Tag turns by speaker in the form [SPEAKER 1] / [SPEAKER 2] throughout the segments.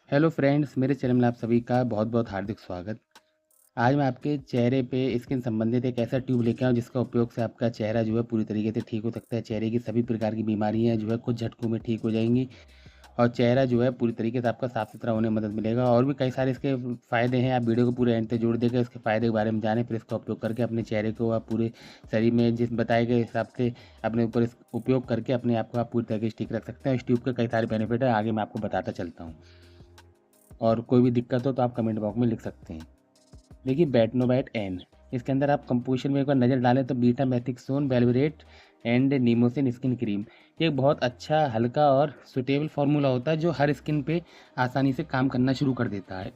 [SPEAKER 1] Hello friends, मेरे channel में आप सभी का बहुत बहुत हार्दिक स्वागत। आज मैं आपके चेहरे पे स्किन संबंधित एक ऐसा ट्यूब लेके आया हूँ जिसका उपयोग से आपका चेहरा जो है पूरी तरीके से ठीक हो सकता है। चेहरे की सभी प्रकार की बीमारियाँ जो है कुछ झटकों में ठीक हो जाएंगी और चेहरा जो है पूरी तरीके से आपका साफ सुथरा होने में मदद मिलेगा। और भी कई सारे इसके फ़ायदे हैं। आप वीडियो को पूरे एंड तक जोड़ देकर इसके फ़ायदे के बारे में जानें, फिर इसका उपयोग करके अपने चेहरे को आप पूरे शरीर में जिस बताए गए हिसाब से अपने ऊपर इस उपयोग करके अपने आप को आप पूरी तरीके से ठीक रख सकते हैं। इस ट्यूब के कई सारे बेनिफिट है, आगे मैं आपको बताता चलता हूँ। और कोई भी दिक्कत हो तो आप कमेंट बॉक्स में लिख सकते हैं। देखिए, बेटनोवेट एन, इसके अंदर आप कंपोजिशन में एक बार नज़र डालें तो बीटा मैथिक्सोन वेलवेरेट एंड नीमोसिन स्किन क्रीम, ये एक बहुत अच्छा हल्का और सुटेबल फार्मूला होता है जो हर स्किन पे आसानी से काम करना शुरू कर देता है।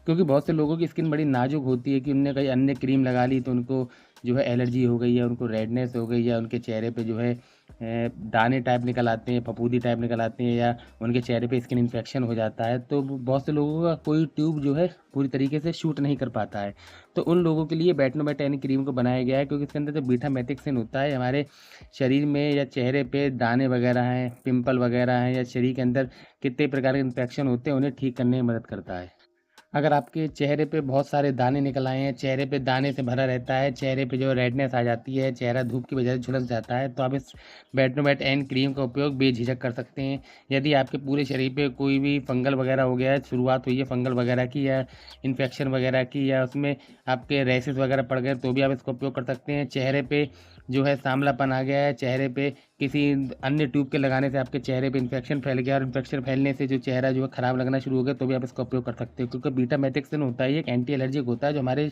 [SPEAKER 1] क्योंकि बहुत से लोगों की स्किन बड़ी नाजुक होती है कि उनने कहीं अन्य क्रीम लगा ली तो उनको जो है एलर्जी हो गई, या उनको रेडनेस हो गई, या उनके चेहरे पे जो है दाने टाइप निकल आते हैं, फफूंदी टाइप निकल आते हैं, या उनके चेहरे पे स्किन इन्फेक्शन हो जाता है। तो बहुत से लोगों का कोई ट्यूब जो है पूरी तरीके से शूट नहीं कर पाता है। तो उन लोगों के लिए बेटनोवेट क्रीम को बनाया गया है, क्योंकि इसके अंदर जो बीटा मैथिक्सिन होता है हमारे शरीर में या चेहरे पे दाने वगैरह हैं, पिंपल वगैरह हैं, या शरीर के अंदर कितने प्रकार के इन्फेक्शन होते हैं उन्हें ठीक करने में मदद करता है। अगर आपके चेहरे पे बहुत सारे दाने निकल आए हैं, चेहरे पे दाने से भरा रहता है, चेहरे पे जो रेडनेस आ जाती है, चेहरा धूप की वजह से झुलस जाता है, तो आप इस बेटनोवेट एन क्रीम का उपयोग बेझिझक कर सकते हैं। यदि आपके पूरे शरीर पे कोई भी फंगल वगैरह हो गया है, शुरुआत हुई है फंगल वगैरह की, या इन्फेक्शन वगैरह की, या उसमें आपके रैसेस वगैरह पड़ गए, तो भी आप इसका उपयोग कर सकते हैं। चेहरे पे जो है सांवलापन आ गया है, चेहरे पे किसी अन्य ट्यूब के लगाने से आपके चेहरे पे इन्फेक्शन फैल गया, और इन्फेक्शन फैलने से जो चेहरा जो है ख़राब लगना शुरू हो गया, तो भी आप इसका उपयोग कर सकते हो। क्योंकि बीटा मैट्रिक्सिन होता है, ये एक एंटी एलर्जिक होता है जो हमारे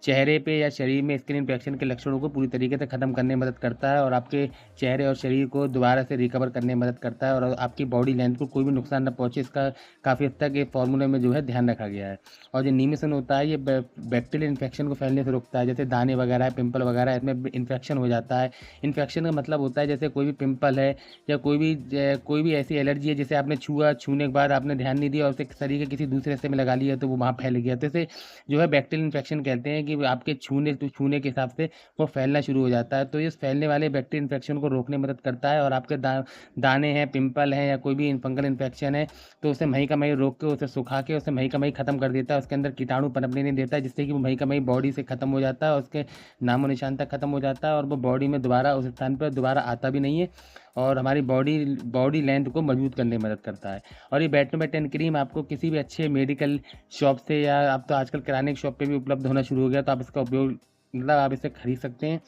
[SPEAKER 1] चेहरे पे या शरीर में स्किन इन्फेक्शन के लक्षणों को पूरी तरीके से ख़त्म करने में मदद करता है, और आपके चेहरे और शरीर को दोबारा से रिकवर करने में मदद करता है, और आपकी बॉडी लेंथ को कोई भी नुकसान न पहुँचे, इसका काफ़ी हद तक ये फार्मूले में जो है ध्यान रखा गया है। और जो नीमेसन होता है, ये बैक्टीरियल इन्फेक्शन को फैलने से रोकता है। जैसे दाने वगैरह है, पिंपल वगैरह है, इसमें इन्फेक्शन हो जाता है। इन्फेक्शन का मतलब होता है जैसे कोई भी पिंपल है, या कोई भी ऐसी एलर्जी है जिसे आपने छूने के बाद आपने ध्यान नहीं दिया और उसे शरीर के किसी दूसरे हिस्से में लगा लिया, तो वो वहाँ फैल गया। तो इसे जो है बैक्टीरियल इन्फेक्शन कहते हैं, कि आपके छूने के हिसाब से वो फैलना शुरू हो जाता है। तो इस फैलने वाले बैक्टीरियल इन्फेक्शन को रोकने में मदद करता है, और आपके दाने हैं, पिंपल हैं, या कोई भी फंगल इन्फेक्शन है, तो उसे वहीं का वहीं रोक के, उसे सुखा के, उसे वहीं का वहीं ख़त्म कर देता है। उसके अंदर कीटाणु पनपने नहीं देता है, जिससे कि वो वहीं का वहीं बॉडी से ख़त्म हो जाता है, और उसके नामो निशान तक ख़त्म हो जाता है, और वो बॉडी में दोबारा उस स्थान पर दोबारा आता भी नहीं है, और हमारी बॉडी बॉडी लेंथ को मजबूत करने में मदद करता है। और ये बेटनोवेट क्रीम आपको किसी भी अच्छे मेडिकल शॉप से, या आप तो आजकल किराने की शॉप पे भी उपलब्ध होना शुरू हो गया, तो आप इसका उपयोग मतलब आप इसे खरीद सकते हैं।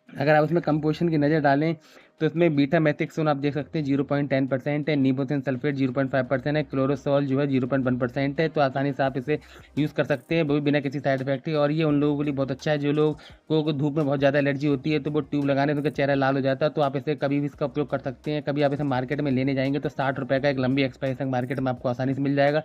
[SPEAKER 1] अगर आप उसमें कंपोजिशन की नज़र डालें तो इसमें बीटा मैथिक्सोन आप देख सकते हैं 0.10% है, नीबोथिन सल्फेट 0.5% है, क्लोरोसॉल जो है 0.1% है। तो आसानी से आप इसे यूज़ कर सकते हैं, वो भी बिना किसी साइड इफेक्ट के। और ये उन लोगों के लिए बहुत अच्छा है जो लोगों को धूप में बहुत ज़्यादा एलर्जी होती है, तो वो ट्यूब लगाने से उनका चेहरा लाल हो जाता है, तो आप इसे कभी भी इसका उपयोग कर सकते हैं। कभी आप इसे मार्केट में लेने जाएंगे तो 60 रुपये का एक लंबी एक्सपायरी तक मार्केट में आपको आसानी से मिल जाएगा।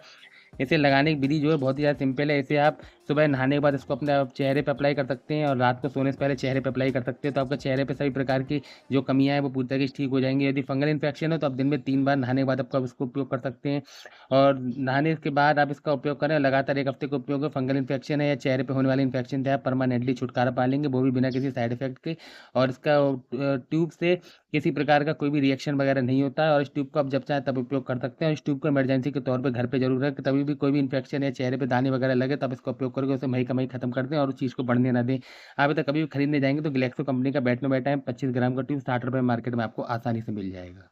[SPEAKER 1] इसे लगाने की विधि जो है बहुत ही ज़्यादा सिंपल है। इसे आप सुबह नहाने के बाद इसको अपने आप चेहरे पे अप्लाई कर सकते हैं, और रात को सोने से पहले चेहरे पे अप्लाई कर सकते हैं। तो आपका चेहरे पे सभी प्रकार की जो कमियाँ हैं वो पूरी तरीके से ठीक हो जाएंगी। यदि फंगल इन्फेक्शन है तो आप दिन में 3 बार नहाने के बाद आपको इसको उपयोग कर सकते हैं, और नहाने के बाद आप इसका उपयोग करें लगातार 1 हफ्ते का उपयोग है। फंगल इन्फेक्शन है या चेहरे पे होने वाले इन्फेक्शन से आप परमानेंटली छुटकारा पा लेंगे, वो भी बिना किसी साइड इफेक्ट के। और इसका ट्यूब से किसी प्रकार का कोई भी रिएक्शन वगैरह नहीं होता है, और इस ट्यूब को आप जब चाहें तब उपयोग कर सकते हैं। और इस ट्यूब को इमरजेंसी के तौर पे घर पे जरूर रखें, तभी भी कोई भी इन्फेक्शन या चेहरे पे दाने वगैरह लगे तो आप इसका उपयोग करके उसे वहीं का वहीं खत्म कर दें, और उस चीज़ को बढ़ने ना दें। आप इधर कभी भी खरीदने जाएंगे तो ग्लेक्सो कंपनी का बेटनोवेट 25 ग्राम का ट्यूब 60 रुपये मार्केट में आपको आसानी से मिल जाएगा।